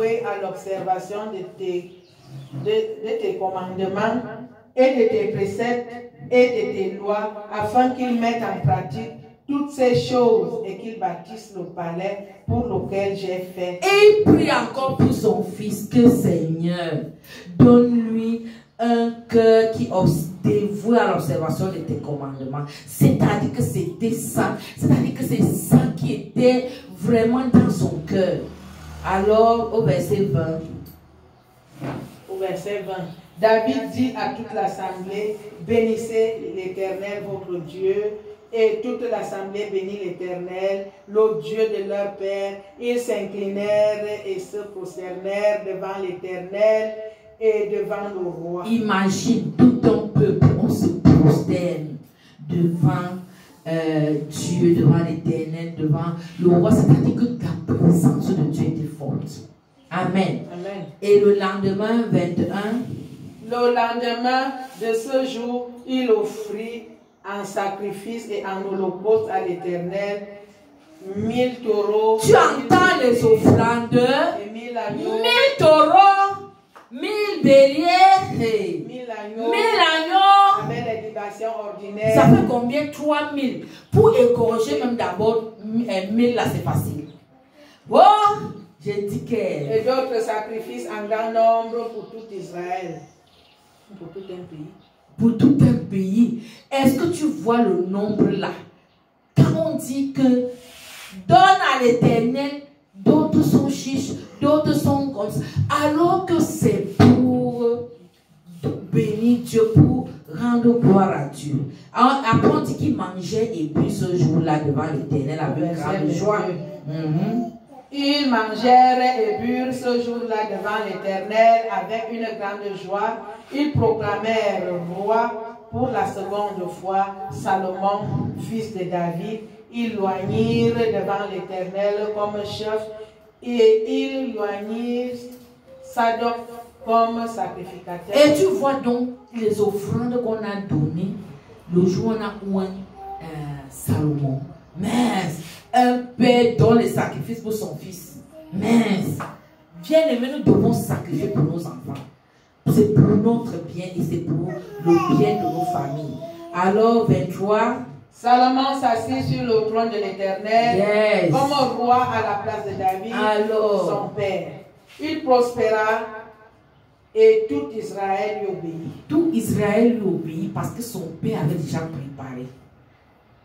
dévoués à l'observation de tes commandements et de tes préceptes et de tes lois, afin qu'ils mettent en pratique toutes ces choses et qu'ils bâtissent le palais pour lequel j'ai fait. Et il prie encore pour son fils que Seigneur, donne-lui un cœur qui dévoué à l'observation de tes commandements. C'est-à-dire que c'était ça. C'est-à-dire que c'est ça qui était vraiment dans son cœur. Alors, au verset 20. Au verset 20. David dit à toute l'assemblée, bénissez l'Éternel votre Dieu. Et toute l'assemblée bénit l'Éternel, le Dieu de leur père. Ils s'inclinèrent et se prosternèrent devant l'Éternel et devant le roi. Imagine tout un peuple, on se prosterne devant Dieu, devant l'Éternel, devant le roi. C'est-à-dire que la présence de Dieu était forte. Amen. Amen. Et le lendemain 21. Le lendemain de ce jour, il offrit en sacrifice et en holocauste à l'Éternel 1000 taureaux. Tu entends les offrandes? 1000 agneaux. 1000 taureaux, 1000 béliers, 1000 agneaux. 1000 agneaux. Avec les libations ordinaires. Ça fait combien? 3000. Pour égorger même d'abord 1000 là, c'est facile. Oh, j'ai dit que. Et d'autres sacrifices en grand nombre pour tout Israël. Pour tout un pays. Pour tout un pays. Est-ce que tu vois le nombre là? Quand on dit que donne à l'Éternel, d'autres sont chiches, d'autres sont comme ça. Alors que c'est pour bénir Dieu, pour rendre gloire à Dieu. Après on dit qu'il mangeait et puis ce jour-là devant l'Éternel avec grande joie. Ils mangèrent et burent ce jour-là devant l'Éternel avec une grande joie. Ils proclamèrent roi pour la seconde fois Salomon, fils de David. Ils loignirent devant l'Éternel comme chef et ils loignirent Sadok comme sacrificateur. Et tu vois donc les offrandes qu'on a données le jour où on a oint Salomon. Mince, un père donne les sacrifices pour son fils. Mince, bien aimé, nous devons sacrifier pour nos enfants. C'est pour notre bien et c'est pour le bien de nos familles. Alors 23. Salomon s'assit sur le trône de l'Éternel comme roi à la place de David, son père. Il prospéra et tout Israël lui obéit. Tout Israël lui obéit parce que son père avait déjà préparé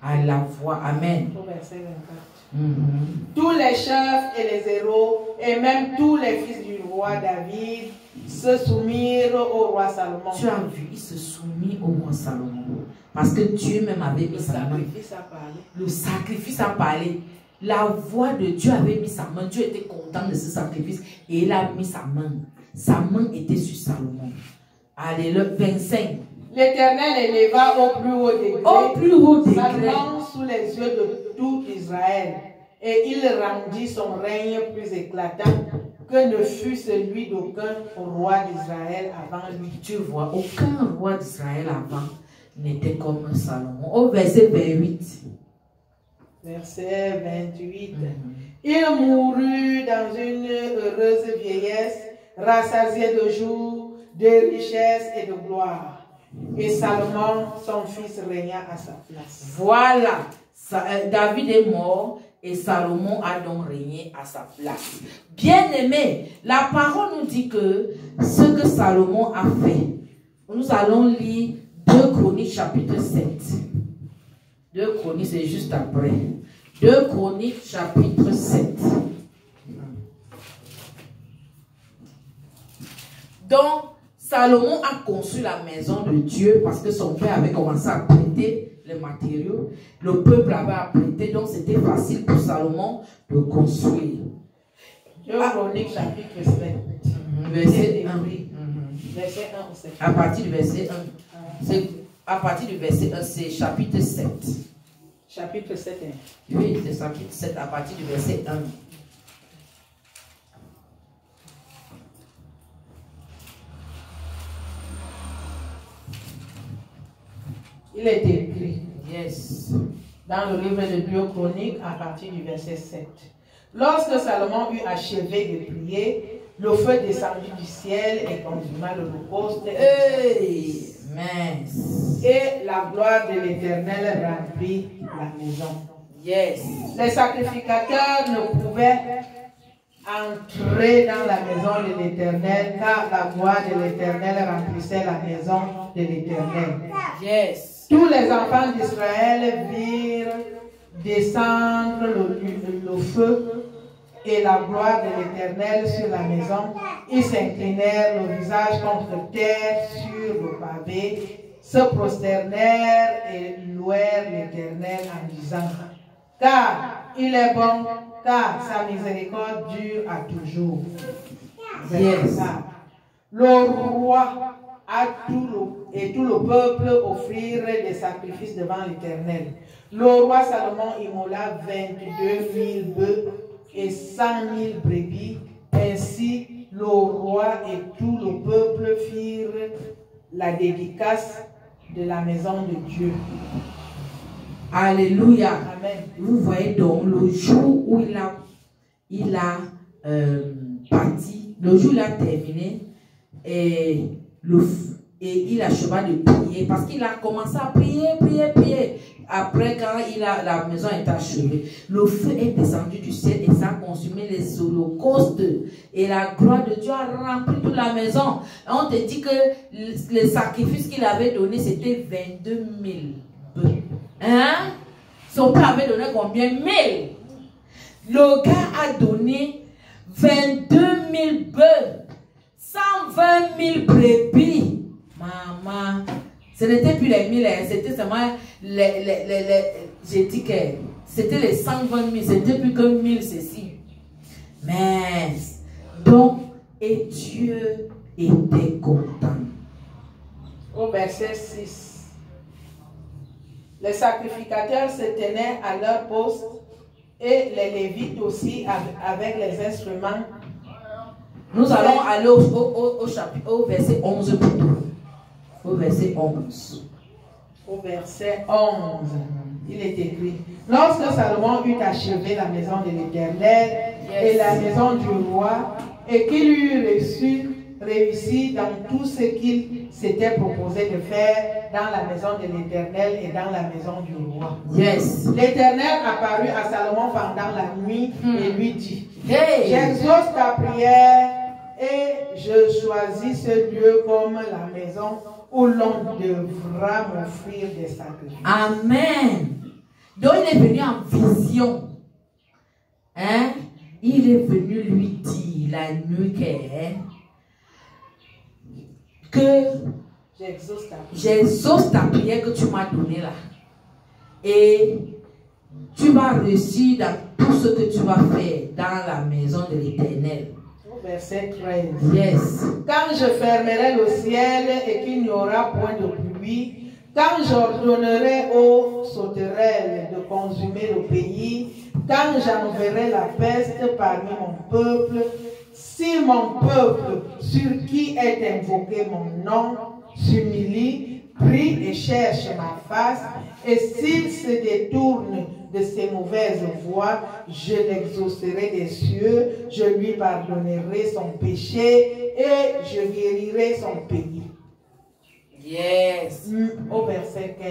à la voix. Amen. Au verset 24. Tous les chefs et les héros et même tous les fils du roi David se soumirent au roi Salomon. Tu as vu, il se soumit au roi Salomon. Parce que Dieu même avait mis sa main. Le sacrifice a parlé. La voix de Dieu avait mis sa main. Dieu était content de ce sacrifice. Et il a mis sa main. Sa main était sur Salomon. Alléluia. 25. L'Éternel éleva au plus haut degré. Au plus haut degré. Salomon sous les yeux de tout Israël. Et il rendit son règne plus éclatant que ne fut celui d'aucun roi d'Israël avant lui. Tu vois, aucun roi d'Israël avant n'était comme Salomon. Au verset 28. Verset 28. Il mourut dans une heureuse vieillesse, rassasié de jours, de richesses et de gloire. Et Salomon, son fils, régna à sa place. Voilà, David est mort et Salomon a donc régné à sa place. Bien aimé, la parole nous dit que ce que Salomon a fait, nous allons lire 2 Chroniques chapitre 7. 2 Chroniques, c'est juste après. 2 Chroniques chapitre 7. Donc, Salomon a conçu la maison de Dieu parce que son père avait commencé à prêter les matériaux. Le peuple avait apprêté, donc c'était facile pour Salomon de construire. 2 Chroniques chapitre 7. Verset 1. Verset 1 au 7. À partir du verset 1. À partir du verset 1, c'est chapitre 7. Chapitre 7. Oui, c'est chapitre 7 à partir du verset 1. Il est écrit dans le livre de 2 Chroniques à partir du verset 7. Lorsque Salomon eut achevé de prier, Le feu descendu du ciel et consuma l'holocauste. Amen. Et la gloire de l'Éternel remplit la maison. Yes. Les sacrificateurs ne pouvaient entrer dans la maison de l'Éternel car la gloire de l'Éternel remplissait la maison de l'Éternel. Yes. Tous les enfants d'Israël virent descendre le feu et la gloire de l'Éternel sur la maison. Ils s'inclinèrent le visage contre terre sur le pavé, se prosternèrent et louèrent l'Éternel en disant: car il est bon, car sa miséricorde dure à toujours. Yes. Le roi et tout le peuple offrirent des sacrifices devant l'Éternel. Le roi Salomon immola 22 000 bœufs et 100 000 brebis. Ainsi, le roi et tout le peuple firent la dédicace de la maison de Dieu. Alléluia. Amen. Vous voyez donc le jour où il a parti, le jour où il a terminé, et il acheva de prier parce qu'il a commencé à prier. Après, quand la maison est achevée, le feu est descendu du ciel et ça a consumé les holocaustes. Et la gloire de Dieu a rempli toute la maison. On te dit que les sacrifices qu'il avait donnés, c'était 22 000 bœufs. Hein? Son père avait donné combien? 1000. Le gars a donné 22 000 bœufs, 120 000 brebis. Maman, ce n'était plus les 1000, c'était seulement j'ai dit que c'était les 120 000, c'était plus que 1000 ceci. Mais, donc, et Dieu était content. Au verset 6. Les sacrificateurs se tenaient à leur poste et les Lévites aussi avec les instruments. Nous allons aller au verset 11 plutôt. Au verset 11. Au verset 11, il est écrit: lorsque Salomon eut achevé la maison de l'Éternel et la maison du roi, et qu'il eut réussi dans tout ce qu'il s'était proposé de faire dans la maison de l'Éternel et dans la maison du roi. Yes. L'Éternel apparut à Salomon pendant la nuit et lui dit: Hey. j'exauce ta prière et je choisis ce lieu comme la maison où l'on devra m'offrir des sacrifices. Amen. Donc il est venu en vision. Hein? Il est venu lui dire la nuit que j'exauce ta prière que tu m'as donnée là. Et tu vas réussir dans tout ce que tu vas faire dans la maison de l'Éternel. Verset 13. Yes. Quand je fermerai le ciel et qu'il n'y aura point de pluie, quand j'ordonnerai aux sauterelles de consumer le pays, quand j'enverrai la peste parmi mon peuple, si mon peuple sur qui est invoqué mon nom s'humilie, prie et cherche ma face, et s'il se détourne de ses mauvaises voies, je l'exaucerai des cieux, je lui pardonnerai son péché et je guérirai son pays. Yes. Au verset 15.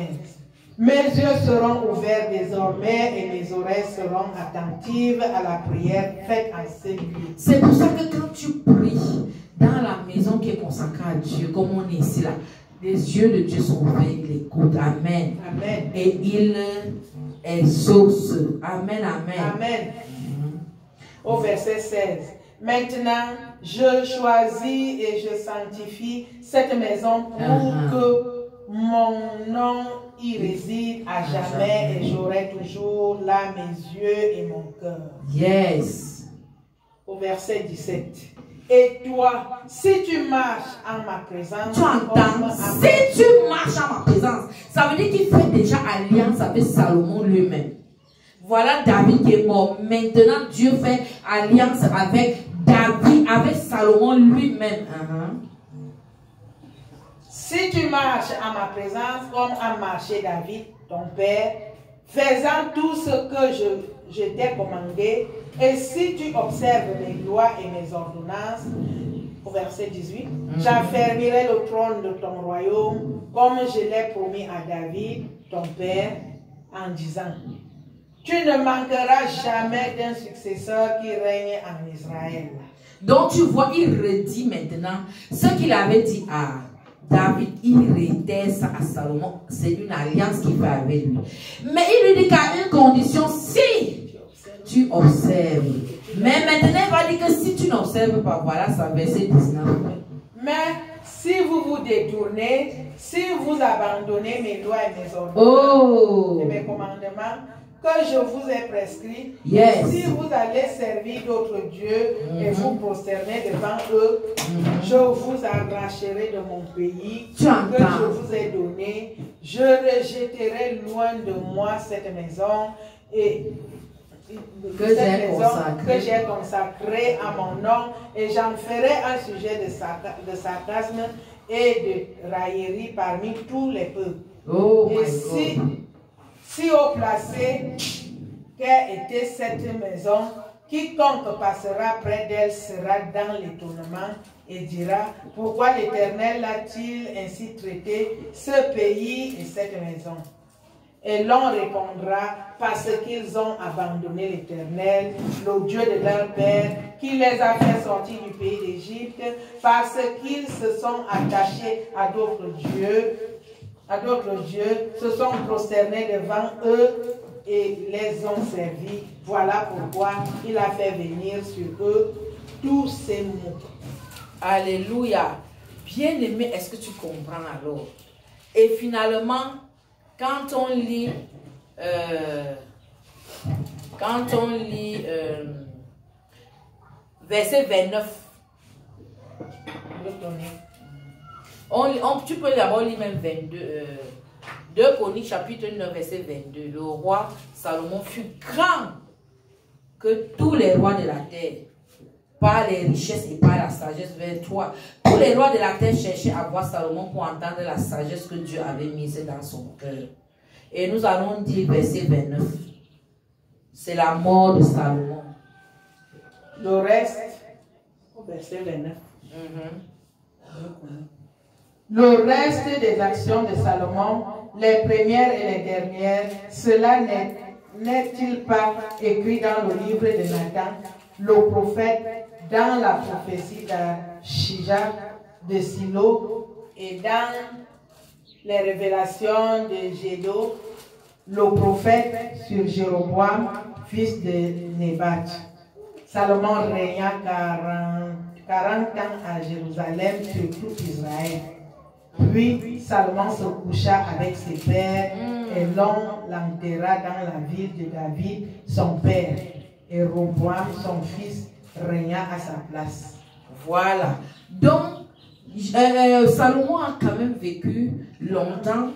Mes yeux seront ouverts désormais et mes oreilles seront attentives à la prière faite en ces lieux. C'est pour ça que quand tu pries dans la maison qui est consacrée à Dieu, comme on est ici là, les yeux de Dieu sont ouverts, il écoute. Amen. Amen. Et il exauce. Amen, amen. Amen. Au verset 16. Maintenant, je choisis et je sanctifie cette maison pour que mon nom y réside à jamais et j'aurai toujours là mes yeux et mon cœur. Yes. Au verset 17. Et toi, si tu marches en ma présence, tu entends, si tu marches en ma présence, ça veut dire qu'il fait déjà alliance avec Salomon lui-même. Voilà David qui est mort. Maintenant, Dieu fait alliance avec David, avec Salomon lui-même. Si tu marches en ma présence comme a marché David, ton père, faisant tout ce que je t'ai commandé, et si tu observes mes lois et mes ordonnances, au verset 18, j'affermirai le trône de ton royaume, comme je l'ai promis à David, ton père, en disant, tu ne manqueras jamais d'un successeur qui règne en Israël. Donc tu vois, il redit maintenant ce qu'il avait dit à David, il réitère ça à Salomon. C'est une alliance qu'il fait avec lui. Mais il lui dit qu'à une condition, si tu observes. Mais maintenant, il va dire que si tu n'observes pas, voilà, ça verset 19. Mais si vous vous détournez, si vous abandonnez mes lois et mes ordonnances et mes commandements que je vous ai prescrits, si vous allez servir d'autres dieux et vous prosterner devant eux, je vous arracherai de mon pays que je vous ai donné, je rejetterai loin de moi cette maison et que j'ai consacré à mon nom, et j'en ferai un sujet de sarcasme et de raillerie parmi tous les peuples. Et si haut placé qu'ait été cette maison, quiconque passera près d'elle sera dans l'étonnement et dira, pourquoi l'Éternel a-t-il ainsi traité ce pays et cette maison? Et l'on répondra, parce qu'ils ont abandonné l'Éternel, le Dieu de leur père, qui les a fait sortir du pays d'Égypte, parce qu'ils se sont attachés à d'autres dieux, se sont prosternés devant eux et les ont servis. Voilà pourquoi il a fait venir sur eux tous ces maux. Alléluia. Bien-aimé, est-ce que tu comprends alors? Et finalement, quand on lit verset 29, tu peux d'abord lire même 22, 2 Chroniques chapitre 9 verset 22. Le roi Salomon fut grand que tous les rois de la terre, par les richesses et par la sagesse. Vers toi, tous les rois de la terre cherchaient à voir Salomon pour entendre la sagesse que Dieu avait mise dans son cœur. Et nous allons dire verset 29. C'est la mort de Salomon. Le reste, verset 29. Le reste des actions de Salomon, les premières et les dernières, cela n'est-il pas écrit dans le livre de Nathan, le prophète, dans la prophétie d'Achija de Silo et dans les révélations de Gédo, le prophète, sur Jéroboam, fils de Nébat. Salomon régna 40 ans à Jérusalem sur tout Israël. Puis Salomon se coucha avec ses pères et l'on l'enterra dans la ville de David, son père. Et Roboam, son fils, régna à sa place. Voilà. Donc, Salomon a quand même vécu longtemps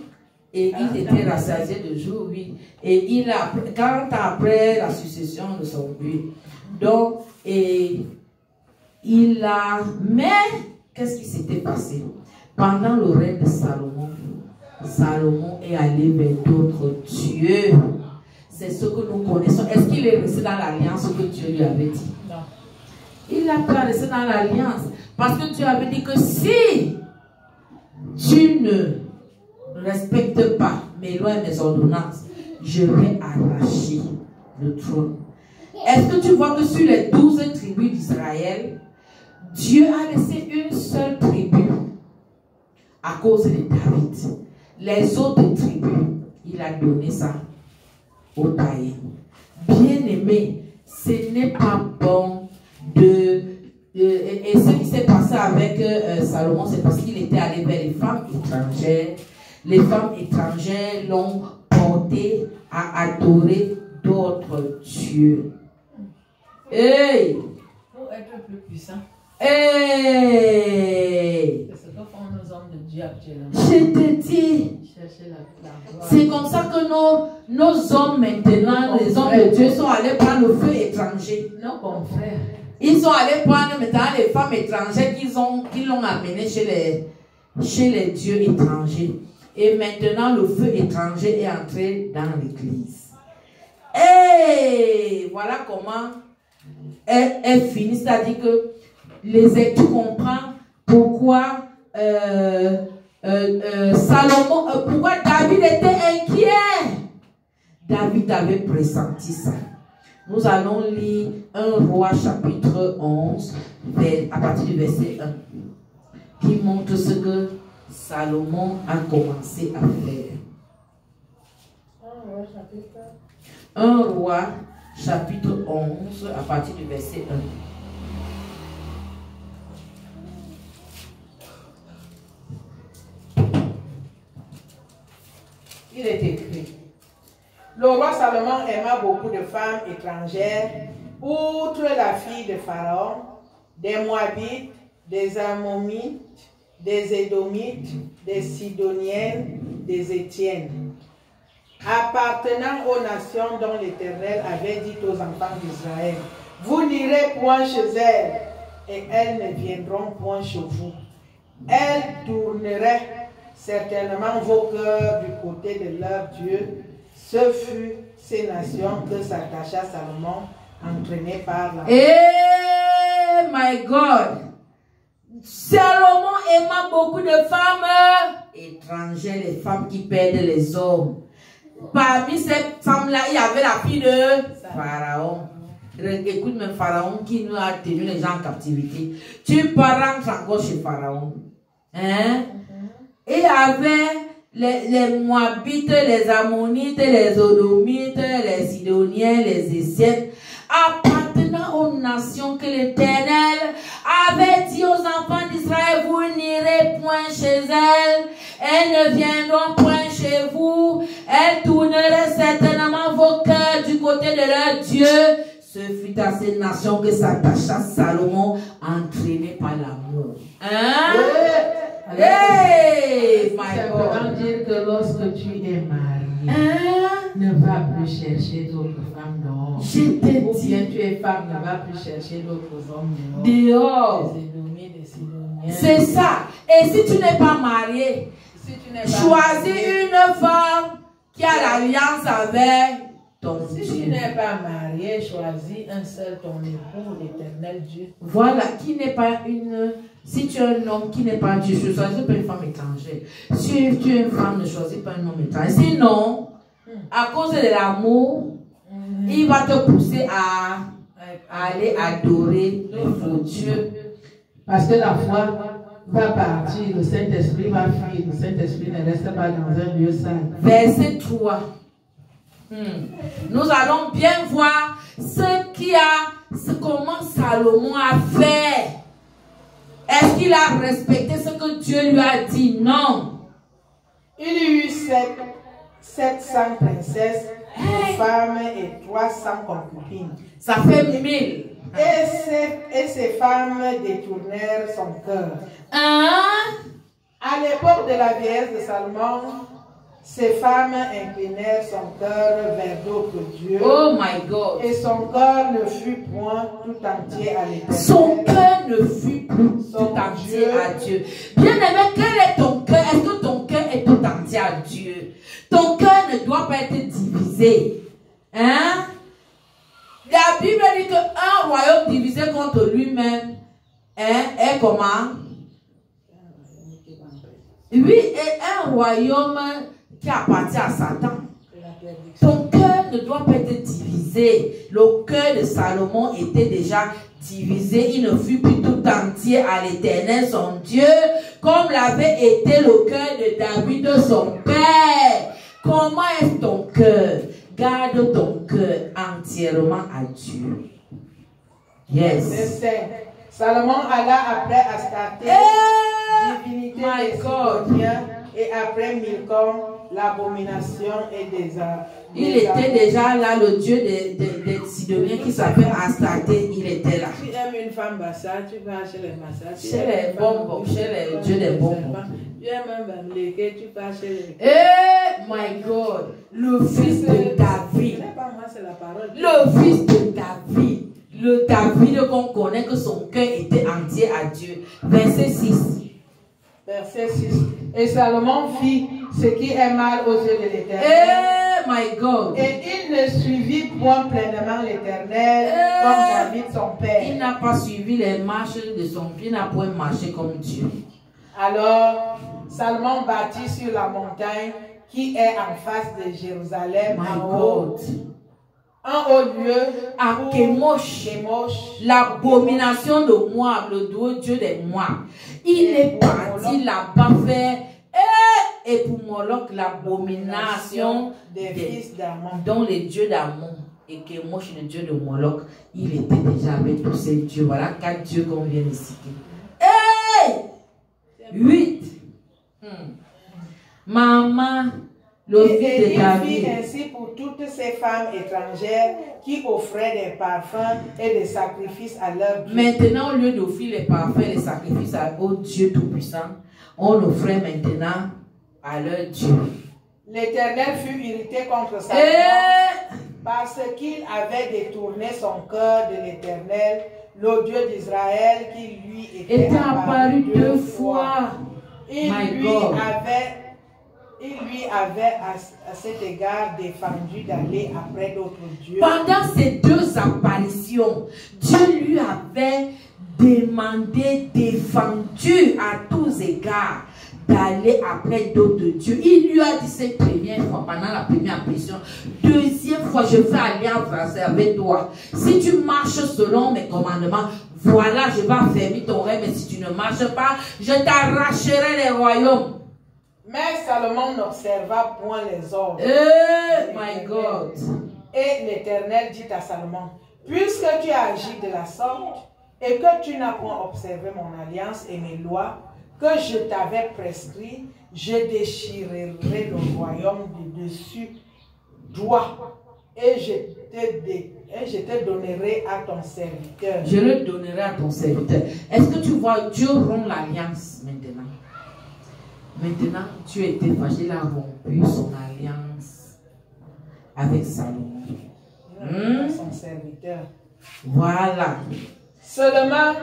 et il était rassasié de jour, oui. Et il a, 40 ans après la succession de son but. Donc, et il a... Mais, qu'est-ce qui s'était passé? Pendant le règne de Salomon, Salomon est allé vers d'autres dieux. C'est ce que nous connaissons. Est-ce qu'il est resté dans l'alliance que Dieu lui avait dit? Non. Il n'a pas resté dans l'alliance. Parce que Dieu avait dit que si tu ne respectes pas mes lois et mes ordonnances, je vais arracher le trône. Est-ce que tu vois que sur les 12 tribus d'Israël, Dieu a laissé une seule tribu à cause de David. Les autres tribus, il a donné ça aux païens. Bien-aimé, ce n'est pas bon de... Et ce qui s'est passé avec Salomon, c'est parce qu'il était allé vers les femmes étrangères. Les femmes étrangères l'ont porté à adorer d'autres dieux. Hey! Pour être plus puissant. Hey! C'est ce que font nos hommes de Dieu actuellement. Je te dis. C'est comme ça que nos hommes maintenant, les hommes de Dieu, sont allés prendre le feu étranger. Nos confrères. Ils sont allés prendre maintenant les femmes étrangères qu'ils l'ont amené chez les dieux étrangers. Et maintenant, le feu étranger est entré dans l'église. Et voilà comment elle finit. C'est-à-dire que tu comprends pourquoi Salomon, pourquoi David était inquiet. David avait pressenti ça. Nous allons lire 1 Roi chapitre 11 à partir du verset 1 qui montre ce que Salomon a commencé à faire. 1 Roi chapitre 11 à partir du verset 1. Il est écrit: le roi Salomon aima beaucoup de femmes étrangères, outre la fille de Pharaon, des Moabites, des Ammonites, des Édomites, des Sidoniennes, des Étiennes, appartenant aux nations dont l'Éternel avait dit aux enfants d'Israël: vous n'irez point chez elles, et elles ne viendront point chez vous. Elles tourneraient certainement vos cœurs du côté de leur Dieu. Ce fut ces nations que s'attacha Salomon, entraîné par la... Eh, my God! Salomon aima beaucoup de femmes étrangères, les femmes qui perdent les hommes. Parmi ces femmes-là, il y avait la fille de Pharaon. Écoute, même Pharaon qui nous a tenu les gens en captivité. Tu pars encore chez Pharaon. Hein? Et il y avait les Moabites, les Ammonites, les Édomites, les Sidoniens, les Étiennes, appartenant aux nations que l'Éternel avait dit aux enfants d'Israël: vous n'irez point chez elles, elles ne viendront point chez vous, elles tourneraient certainement vos cœurs du côté de leur Dieu. Ce fut à ces nations que s'attacha Salomon, entraîné par l'amour. Hein? Hey, my God. Dire que lorsque tu es marié, ne va plus chercher d'autres femmes dehors. Ou bien tu es femme, ne va plus chercher d'autres hommes dehors. Des Édomites, des Sidoniens. C'est ça. Et si tu n'es pas marié, choisis une femme qui a l'alliance avec ton Dieu. Si tu n'es pas marié, choisis un seul ton époux, l'Éternel Dieu. Voilà, qui n'est pas une... Si tu es un homme qui n'est pas Dieu, ne choisis pas une femme étrangère. Si tu es une femme, ne choisis pas un homme étranger. Sinon, à cause de l'amour, il va te pousser à aller adorer le faux Dieu. Parce que la foi va partir, le Saint-Esprit va fuir, le Saint-Esprit ne reste pas dans un lieu saint. Verset 3. Nous allons bien voir comment Salomon a fait. Est-ce qu'il a respecté ce que Dieu lui a dit? Non. Il y eut 700 princesses, femmes et 300 concubines. Ça fait 1000. Et ces femmes détournèrent son cœur. À l'époque de la vieillesse de Salomon, ces femmes inclinèrent son cœur vers d'autres dieux. Oh my God. Et son cœur ne fut point tout entier à l'Éternel. Son cœur ne fut plus tout entier à Dieu. Bien-aimé, quel est ton cœur? Est-ce que ton cœur est tout entier à Dieu? Ton cœur ne doit pas être divisé. Hein? La Bible dit qu'un royaume divisé contre lui-même est comment? Oui, et un royaume qui appartient à Satan. Ton cœur ne doit pas être divisé. Le cœur de Salomon était déjà divisé. Il ne fut plus tout entier à l'Éternel, son Dieu, comme l'avait été le cœur de David, son père. Comment est ton cœur? Garde ton cœur entièrement à Dieu. Yes. Salomon alla après Astarté, divinité des Sidoniens, et après Milcom, l'abomination et des il était déjà là, le dieu des Sidoniens qui s'appelle Astarté, il était là. Tu aimes une femme bassa, tu vas chez les massas. Chez les bonbons, chez les dieux des bonbons. Tu aimes un bamléké, tu vas chez les... Eh, my God, le fils de David. C'est pas moi, c'est la parole. Le fils de David. Le David qu'on connaît que son cœur était entier à Dieu. Verset 6. Verset 6. Et Salomon fit ce qui est mal aux yeux de l'Éternel. Eh, my God. Et il ne suivit point pleinement l'Éternel comme David son Il père. n'a pas suivi les marches de son père. Il n'a point marché comme Dieu. Alors, Salomon bâtit sur la montagne qui est en face de Jérusalem, My en haut, God. un haut lieu À pour Kémosh, Kémosh, l'abomination de Moab, le Dieu des Moab. Il est parti là-bas faire et pour Moloch l'abomination des fils d'Ammon. dont les dieux d'Ammon. Et Kémosh, le dieu de Moloch, il était déjà avec tous ces dieux. Voilà 4 dieux qu'on vient de citer. 8. Maman, le fils Et de il fit David. ainsi pour toutes ces femmes étrangères qui offraient des parfums et des sacrifices à leurs dieux. Maintenant, au lieu d'offrir les parfums et les sacrifices au Dieu Tout-Puissant, on offrait maintenant à leur Dieu. L'Éternel fut irrité contre Salomon parce qu'il avait détourné son cœur de l'Éternel, le Dieu d'Israël, qui lui était apparu 2 fois. Il lui avait à cet égard défendu d'aller après d'autres dieux. Pendant ces 2 apparitions, Dieu lui avait demandé, défendu à tous égards d'aller après d'autres dieux. Il lui a dit cette première fois, pendant la première apparition, deuxième fois, je fais alliance avec toi. Si tu marches selon mes commandements, voilà, je vais affermir ton règne, mais si tu ne marches pas, je t'arracherai les royaumes. Mais Salomon n'observa point les ordres. My God. Et l'Éternel dit à Salomon, puisque tu as agi de la sorte, et que tu n'as point observé mon alliance et mes lois, que je t'avais prescrit, je déchirerai le royaume de dessus toi, et je te donnerai à ton serviteur. Je le donnerai à ton serviteur. Est-ce que tu vois, Dieu rompt l'alliance maintenant. Maintenant, Dieu était fâché, il a rompu son alliance avec Salomon. Son serviteur. Voilà. Seulement,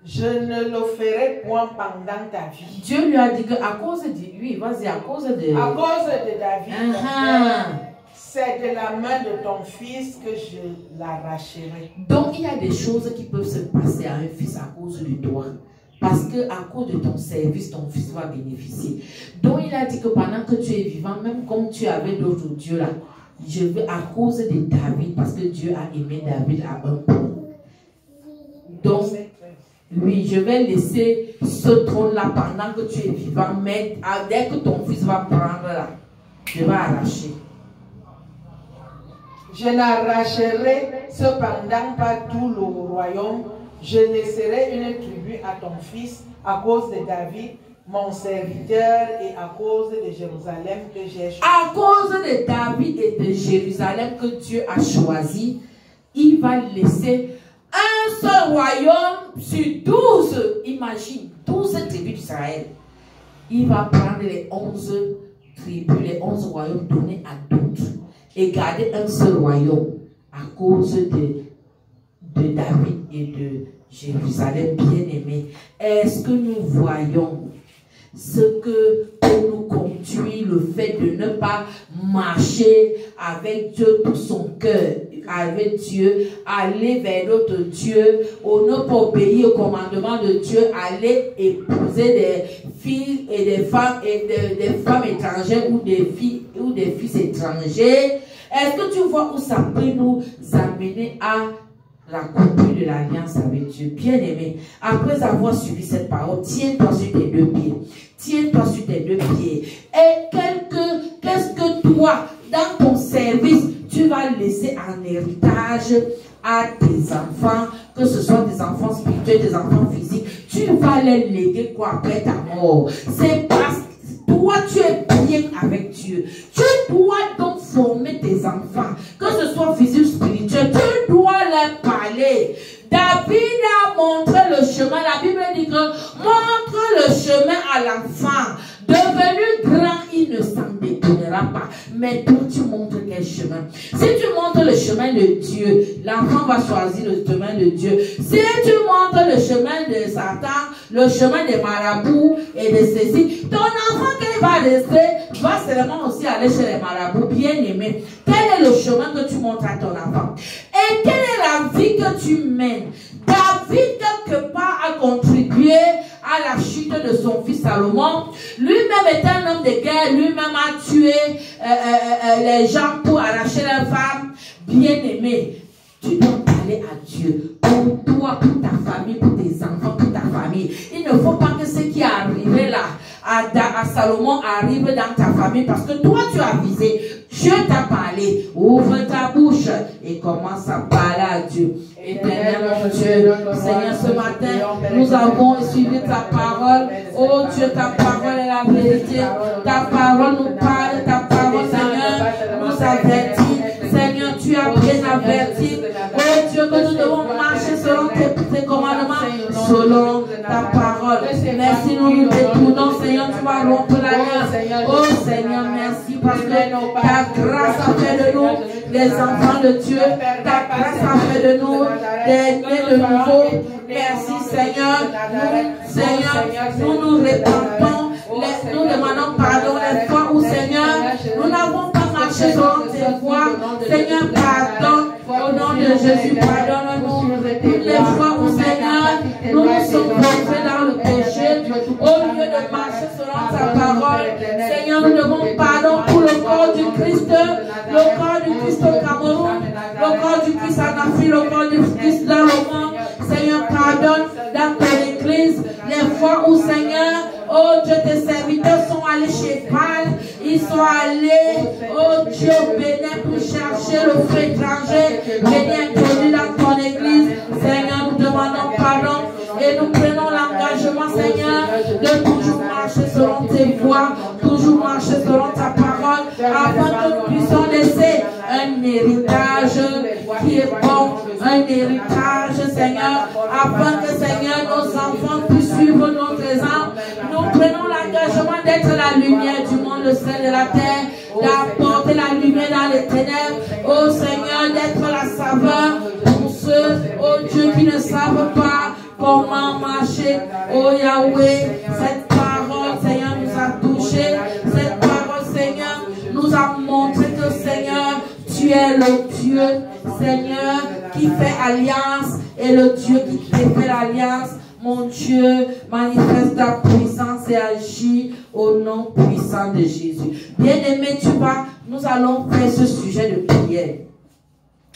je ne le ferai point pendant ta vie. Dieu lui a dit qu'à cause de lui, vas-y, à cause de David, ton père, c'est de la main de ton fils que je l'arracherai. Donc, il y a des choses qui peuvent se passer à un fils à cause de toi. Parce que à cause de ton service, ton fils va bénéficier. Donc, il a dit que pendant que tu es vivant, même comme tu avais d'autres dieux là, je veux à cause de David, parce que Dieu a aimé David à un point. Donc, oui, je vais laisser ce trône-là pendant que tu es vivant, mais dès que ton fils va prendre là, je vais arracher. Je n'arracherai cependant pas tout le royaume. Je laisserai une tribu à ton fils à cause de David, mon serviteur, et à cause de Jérusalem que j'ai choisi. À cause de David et de Jérusalem que Dieu a choisi, il va laisser un seul royaume sur 12. Imagine, 12 tribus d'Israël. Il va prendre les 11 tribus, les 11 royaumes donnés à d'autres et garder un seul royaume à cause de David et de Jérusalem, bien-aimé. Est-ce que nous voyons ce que pour nous conduit le fait de ne pas marcher avec Dieu tout son cœur, avec Dieu, aller vers notre Dieu, ou ne pas obéir au commandement de Dieu, aller épouser des filles et des femmes étrangères ou des filles ou des fils étrangers? Est-ce que tu vois où ça peut nous amener à la coupure de l'alliance avec Dieu? Bien-aimé, après avoir suivi cette parole, tiens-toi sur tes 2 pieds. Tiens-toi sur tes 2 pieds. Et qu'est-ce que toi, dans ton service, tu vas laisser en héritage à tes enfants, que ce soit des enfants spirituels, des enfants physiques, tu vas les léguer quoi après ta mort? C'est parce que toi, tu es bien avec Dieu. Tu dois donc former tes enfants, que ce soit physique ou spirituel, tu dois leur parler. David a montré le chemin. La Bible dit que montre le chemin à l'enfant. Devenu grand, il ne s'en détournera pas. Mais toi, tu montres quel chemin. Si tu montres le chemin de Dieu, l'enfant va choisir le chemin de Dieu. Si tu montres le chemin de Satan, le chemin des marabouts et de ceci. Ton enfant, quand il va rester, va seulement aussi aller chez les marabouts, bien aimé. Quel est le chemin que tu montres à ton enfant? Et quelle est la vie que tu mènes? David, quelque part, a contribué à la chute de son fils Salomon. Lui-même est un homme de guerre, lui-même a tué les gens pour arracher leurs femmes. Bien-aimé, tu dois parler à Dieu pour toi, pour ta famille, pour tes enfants, pour ta famille. Il ne faut pas que ce qui est arrivé là à Salomon arrive dans ta famille parce que toi tu as visé. Dieu t'a parlé. Ouvre ta bouche et commence à parler à Dieu. Éternel mon Dieu, Seigneur, ce matin, nous avons suivi ta parole. Oh Dieu, ta parole est la vérité. Ta parole nous parle, ta parole, Seigneur, nous avertit. Seigneur, tu as bien averti. Oh Dieu, que nous devons marcher selon tes commandements, selon ta parole. Merci, nous nous détournons, Seigneur, tu vas rompre l'alliance. Oh Seigneur, merci parce que ta grâce a fait de nous les enfants de Dieu. Ta grâce a fait de nous des nés de nouveau. Merci Seigneur. Nous nous répandons. Nous demandons pardon les fois où Seigneur, nous n'avons pas marché selon tes voies. Seigneur, pardonne. Au nom de Jésus, pardonne-nous. Toutes les fois où Seigneur, nous nous sommes tombés dans le péché, au lieu de marcher selon ta parole, Seigneur, nous demandons pardon pour le corps du Christ, le corps du Christ au Cameroun, le corps du Christ en Afrique, le corps du Christ dans le monde. Seigneur, pardonne dans ton église les fois où Seigneur, oh Dieu, tes serviteurs sont allés chez Baal, ils sont allés, oh Dieu, béni pour chercher le feu étranger, béni introduit dans ton église. Seigneur, nous demandons pardon et nous prenons l'engagement, Seigneur, de toujours marcher selon tes voies, toujours marcher selon ta parole, afin que nous puissions laisser un héritage qui est bon, un héritage, Seigneur, afin que, Seigneur, nos enfants puissent suivre notre exemple. Nous prenons l'engagement d'être la lumière du monde, le ciel de la terre, d'apporter la lumière dans les ténèbres. Oh Seigneur, d'être la saveur pour ceux, oh Dieu, qui ne savent pas comment marcher. Oh Yahweh, cette parole, Seigneur, nous a touchés. Cette parole, Seigneur, nous a montré que, Seigneur, tu es le Dieu, Seigneur, qui fait alliance et le Dieu qui fait l'alliance. Mon Dieu, manifeste ta puissance et agis au nom puissant de Jésus. Bien-aimé, nous allons faire ce sujet de prière.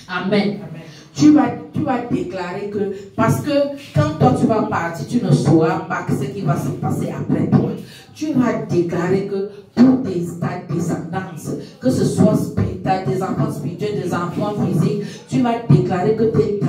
Amen. Tu vas déclarer que, parce que quand toi tu vas partir, tu ne sauras pas ce qui va se passer après toi. Tu vas déclarer que pour ta descendance, que ce soit spirituel, des enfants spirituels, des enfants physiques, tu vas déclarer que tes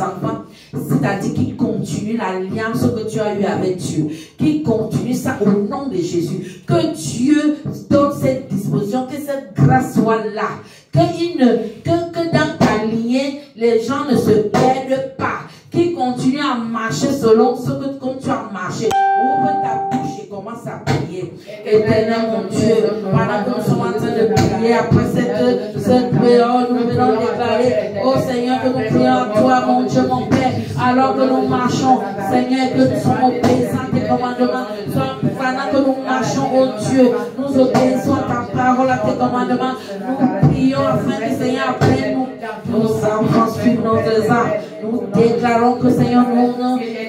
enfants, c'est-à-dire qu'ils continuent l'alliance que tu as eue avec Dieu, qu'ils continuent ça au nom de Jésus, que Dieu donne cette disposition, que cette grâce soit là, que dans ta lignée, les gens ne se perdent pas, qu'ils continuent à marcher selon ce que comme tu as marché. Ouvre ta bouche et commence à prier. Éternel mon Dieu, pendant que nous sommes en train de prier, après cette prière, nous venons déclarer, oh Seigneur, que nous prions à toi, mon Dieu, mon Père, alors que nous marchons, Seigneur, que nous sommes obéissants à tes commandements, pendant que nous marchons, oh Dieu, nous obéissons à ta parole, à tes commandements, nous prions afin que, Seigneur, après nos enfants suivent nos âmes. Nous déclarons que, Seigneur,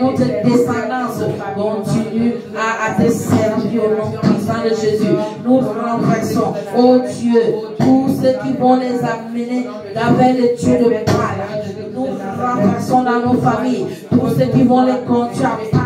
notre descendance continue à te servir au nom puissant de Jésus. Nous renversons, oh Dieu, tous ceux qui vont les amener vers le Dieu de Baal. Nous renversons dans nos familles tous ceux qui vont les conduire à Baal.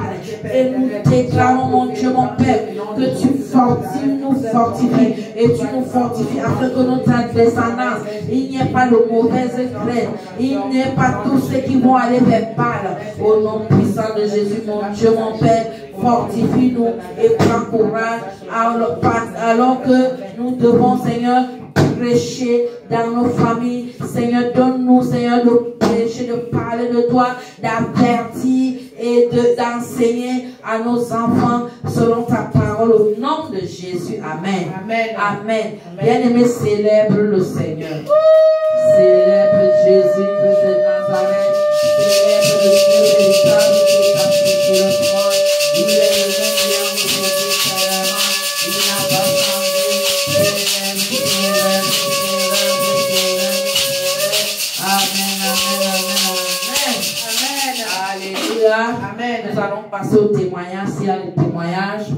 Et nous déclarons, mon Dieu, mon Père, que tu nous fortifies et tu nous fortifies afin que notre descendance, il n'y ait pas de mauvaises graines, il n'y ait pas tous ceux qui vont aller vers Baal. Au nom puissant de Jésus, mon Dieu, mon Père, fortifie-nous et prends courage alors que nous devons, Seigneur, prêcher dans nos familles. Seigneur, donne-nous, Seigneur, de prêcher, de parler de toi, d'avertir et d'enseigner à nos enfants selon ta parole au nom de Jésus. Amen. Amen. Amen. Bien-aimé, célèbre le Seigneur. Célèbre Jésus-Christ de Nazareth. Célèbre le Dieu véritable qui est assis sur le trône. passer au témoignage s'il y a des témoignages.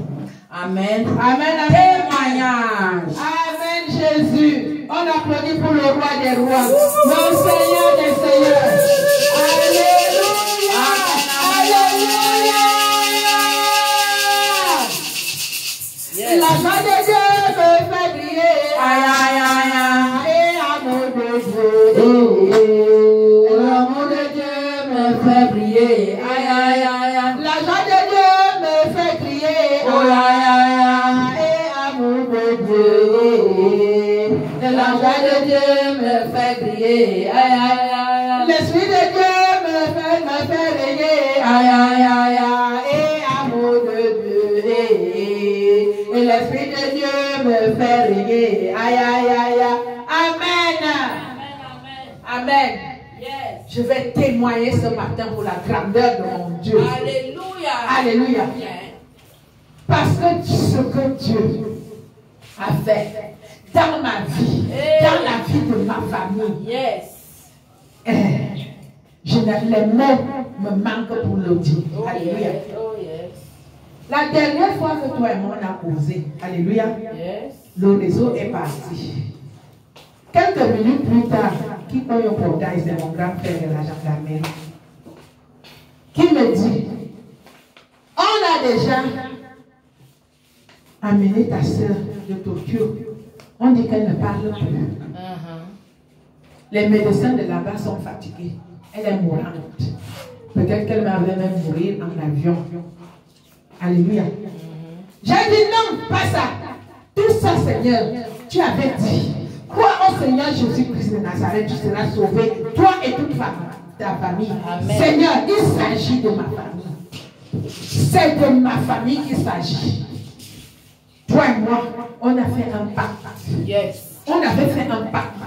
Amen. Amen, amen. Témoignage. Amen, Jésus. On applaudit pour le roi des rois, le Seigneur des seigneurs. Alléluia. Alléluia. Yes. La joie de Dieu me fait briller. Aïe, aïe, aïe, aïe. Et l'amour de Dieu. L'amour de Dieu me fait briller. Aïe, aïe, aïe, aïe. La joie de Dieu me fait crier. Oh, aïe, aïe, aïe. Et amour de Dieu. La joie de Dieu me fait briller. Aïe, aïe, aïe, aïe. L'Esprit de Dieu me fait régner. Aïe, aïe, aïe, aïe. Et amour de Dieu. Et l'Esprit de Dieu me fait régner. Aïe, aïe, aïe, aïe. Amen. Amen. Yes. Je vais témoigner ce matin pour la grandeur de mon Dieu. Alléluia. Alléluia. Yes. Parce que ce que Dieu a fait dans ma vie, Hey. dans la vie de ma famille, Yes. les mots me manquent pour le dire. Oh, Alléluia. yes. Oh, yes. La dernière fois que toi et moi on a causé, alléluia, Yes. le réseau est parti. Quelques minutes plus tard, qui paye au portail, c'est mon grand frère de la gendarmerie, qui me dit, on a déjà amené ta soeur de Tokyo. On dit qu'elle ne parle plus. Les médecins de là-bas sont fatigués. Elle est mourante. Peut-être qu'elle m'avait même mourir en avion. Alléluia. J'ai dit non, pas ça. Tout ça, Seigneur, tu avais dit. Quoi au Seigneur Jésus-Christ de Nazareth, tu seras sauvé, toi et toute ta famille. Amen. Seigneur, il s'agit de ma famille. C'est de ma famille qu'il s'agit. Toi et moi, on a fait un pacte. Yes. On avait fait un pacte.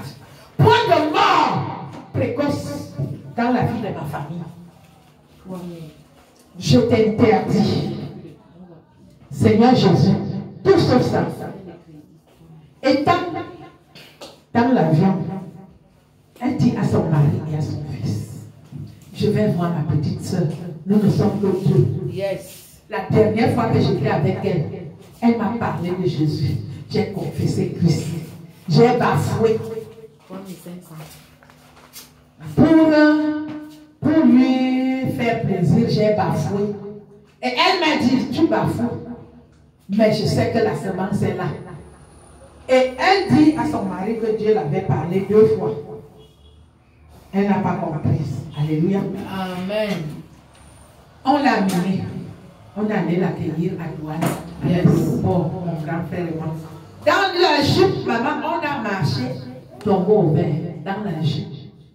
Point de mort précoce dans la vie de ma famille. Je t'interdis, Seigneur Jésus, tout sauf ça. Étant dans l'avion, elle dit à son mari et à son fils, je vais voir ma petite soeur, nous ne sommes que deux. Yes. La dernière fois que j'étais avec elle, elle m'a parlé de Jésus. J'ai confessé Christ. J'ai bafoué. Pour lui faire plaisir, j'ai bafoué. Et elle m'a dit, tu bafoues. Mais je sais que la semence est là. Et elle dit à son mari que Dieu l'avait parlé 2 fois. Elle n'a pas compris. Alléluia. Amen. On l'a amené. On est allé l'accueillir à Douane. Yes. Pour mon grand frère et moi. Dans la jupe, maman, on a marché tombeau ouvert. Dans la jupe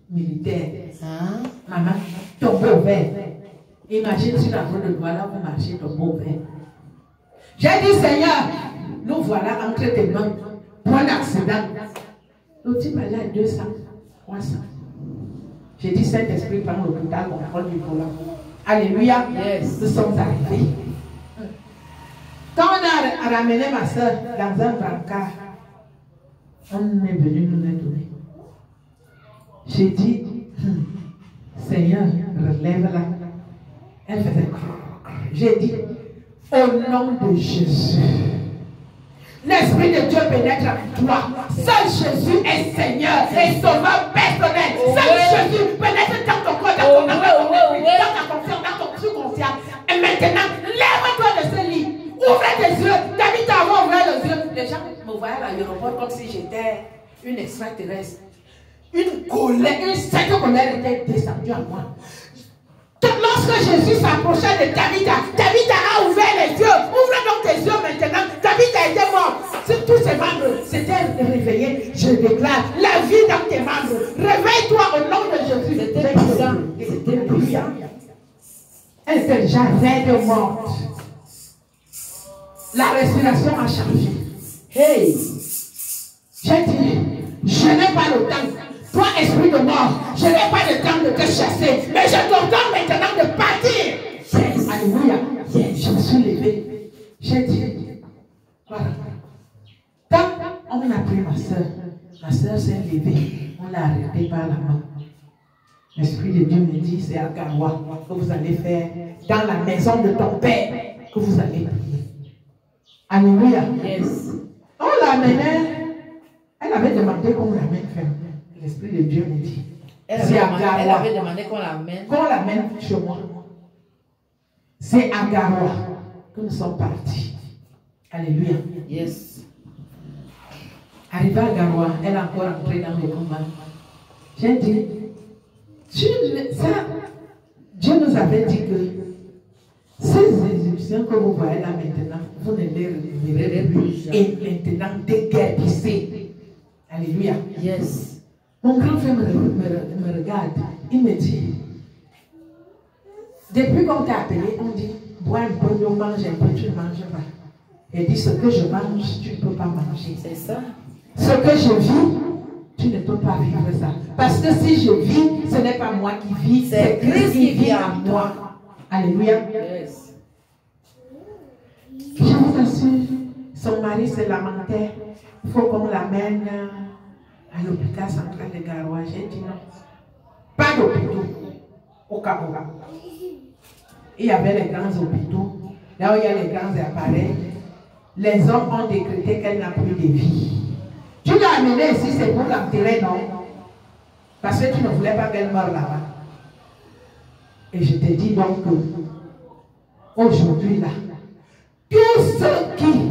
militaire. Hein? Maman, tombeau ouvert. Imagine sur la route de Douala, vous marchez tombeau ouvert. J'ai dit, Seigneur, nous voilà entre tes mains. Point d'accident. Le type allait à 200, 300. J'ai dit, Saint-Esprit, prends le boutal, contrôle du volant. Alléluia. Yes. Nous sommes arrivés. Quand on a ramené ma soeur dans un brancard, on est venu nous les donner. J'ai dit, Seigneur, relève-la. Elle faisait. J'ai dit, au nom de Jésus, l'Esprit de Dieu pénètre en toi. Seul Jésus est Seigneur et sauveur personnel. Seul Jésus pénètre dans ton corps, dans ton âme, dans ton esprit, dans ta conscience, dans ton subconscient. Et maintenant, lève-toi de ce lit. Ouvre tes yeux. David avant ouvert les yeux. Les gens me voyaient à l'aéroport comme si j'étais une extraterrestre. Une colère, une certaine colère était descendue en moi. Lorsque Jésus s'approchait de David a ouvert les yeux. Ouvre donc tes yeux maintenant. David a été mort. Sur tous ses membres s'étaient réveillés. Je déclare la vie dans tes membres. Réveille-toi au nom de Jésus. C'était puissant. C'était puissant. Elle était déjà raide morte. La respiration a changé. Hey! J'ai dit, je n'ai pas le temps. Toi, esprit de mort, je n'ai pas le temps de te chasser, mais je t'ordonne maintenant de partir. Yes. Alléluia. Yes. Je me suis levé. J'ai dit, voilà. Quand on a pris ma soeur s'est levée. On l'a arrêtée par la main. L'Esprit de Dieu me dit, c'est à Garoua que vous allez faire dans la maison de ton père que vous allez prier. Alléluia. Yes. On l'amenait. Elle avait demandé qu'on l'amène fermée. L'Esprit de Dieu me dit. Elle avait demandé qu'on l'amène. Qu'on l'amène chez moi. C'est à Garoua que nous sommes partis. Alléluia. Yes. Arrivée à Garoua, elle a encore entré dans le combat. J'ai dit, Dieu nous avait dit que ces Égyptiens que vous voyez là maintenant, vous ne les reverrez plus. Et maintenant, déguerpissez. Alléluia. Yes. Mon grand frère me regarde. Il me dit, depuis qu'on t'a appelé, on dit, bois un peu, nous mange un peu, tu ne manges pas. Et dit, ce que je mange, tu ne peux pas manger. C'est ça. Ce que je vis, tu ne peux pas vivre ça. Parce que si je vis, ce n'est pas moi qui vis, c'est Christ qui vit en moi. Alléluia. Yes. Je vous assure, son mari se lamentait. Il faut qu'on l'amène à l'hôpital central de Garoua. J'ai dit non. Pas d'hôpital. Au Cameroun. Il y avait les grands hôpitaux. Là où il y a les grands appareils. Les hommes ont décrété qu'elle n'a plus de vie. Tu l'as amenée ici, c'est pour l'enterrer, non? Parce que tu ne voulais pas qu'elle meure là-bas. Et je te dis donc que aujourd'hui là, tous ceux qui